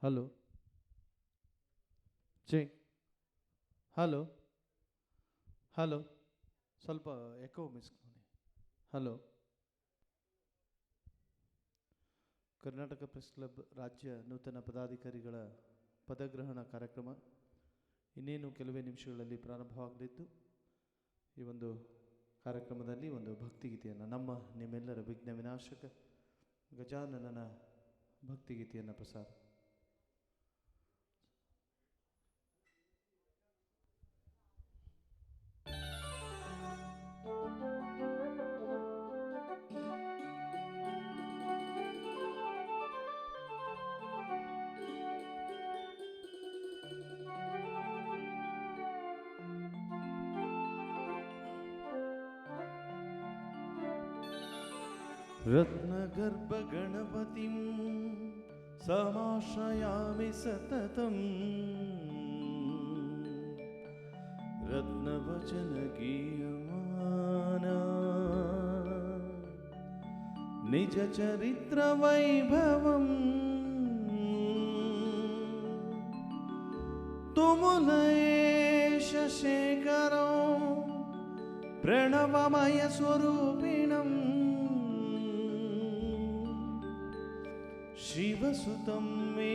Hello check. Hello hello, ಸ್ವಲ್ಪ echo miss ಮಾಡಿ. Hello. Karnataka press club ರಾಜ್ಯ ನೂತನ ಪದಾಧಿಕಾರಿಗಳ ಪದಗ್ರಹಣ ಕಾರ್ಯಕ್ರಮ ಇನ್ನೇನು ಕೆಲವೇ ನಿಮಿಷಗಳಲ್ಲಿ ಪ್ರಾರಂಭವಾಗಲಿದ್ದು, ಈ ಒಂದು ಕಾರ್ಯಕ್ರಮದಲ್ಲಿ ಒಂದು ಭಕ್ತಿಗೀತೆಯನ್ನು, ನಿಮ್ಮೆಲ್ಲರ ವಿಘ್ನ ವಿನಾಶಕ ಗಜಾನನನ ಭಕ್ತಿಗೀತೆಯನ್ನು ಪ್ರಸಾರ. रत्नगर्भ गणपतिं समाश्रयामि सततं, रत्नवचन गीयमाना निज चरित्र वैभवं, तुमुलयेश शेखरो प्रणवमय स्वरूपिणं, शिवसुतं मे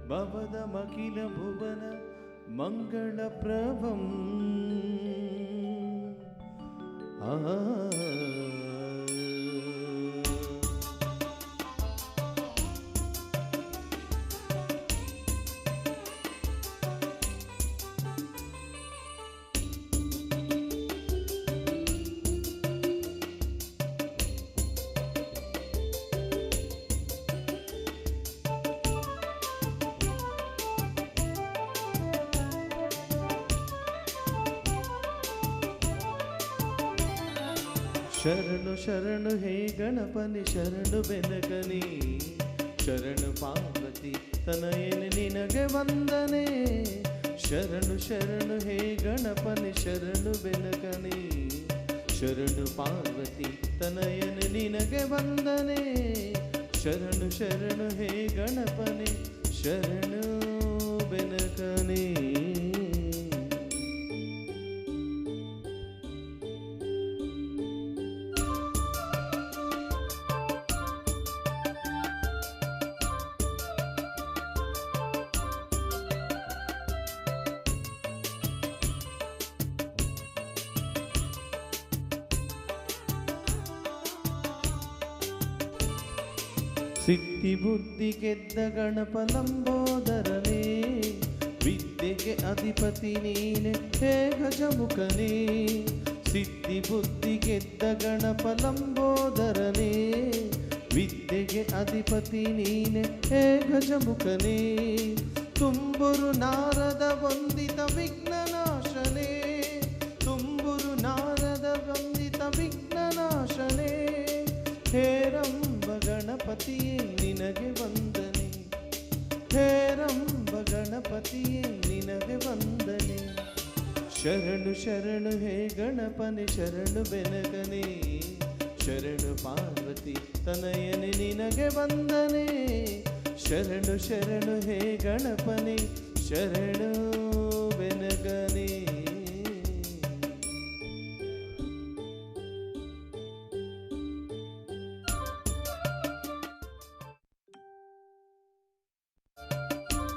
भवदमखिल भुवन मङ्गलप्रभम्. ಶರಣು ಶರಣು ಹೇ ಗಣಪನಿ ಶರಣು ಬೆನಕನಿ, ಶರಣು ಪಾರ್ವತಿ ತನಯನೆ ನಿನಗೆ ವಂದನೆ. ಶರಣು ಶರಣು ಹೇ ಗಣಪನಿ ಶರಣು ಬೆನಕನಿ, ಶರಣು ಪಾರ್ವತಿ ತನಯನೆ ನಿನಗೆ ವಂದನೆ. ಶರಣು ಶರಣು ಹೇ ಗಣಪನಿ ಶರಣು ಬೆನಕನಿ. ಸಿದ್ಧಿ ಬುದ್ಧಿ ಗೆದ್ದ ಗಣಪ ಲಂಬೋದರನೇ, ವಿದ್ಯೆಗೆ ಅಧಿಪತಿ ನೀನೆ ಹೇ ಗಜಮುಖನೇ. ಸಿದ್ಧಿ ಬುದ್ಧಿ ಗೆದ್ದ ಗಣಪ ಲಂಬೋದರನೇ, ವಿದ್ಯೆಗೆ ಅಧಿಪತಿ ನೀನೆ ಹೇ ಗಜಮುಖನೇ. ತುಂಬುರು ನಾರದ ವಂದಿತ ವಿಘ್ನನಾಶನೇ, ತುಂಬುರು ನಾರದ ವಂದಿತ ವಿಘ್ನನಾಶನೇ. ಹೇರಂಬ ಗಣಪತಿಯೇ ನಿನಗೆ ವಂದನೆ, ಹೇರಂಬ ಗಣಪತಿಯೇ ನಿನಗೆ ವಂದನೆ. ಶರಣು ಶರಣು ಹೇ ಗಣಪನೆ ಶರಣು ಬೆನಕನೆ, ಶರಣು ಪಾರ್ವತಿ ತನಯನೆ ನಿನಗೆ ವಂದನೆ. ಶರಣು ಶರಣು ಹೇ ಗಣಪನೆ ಶರಣು ಬೆನಕನೆ.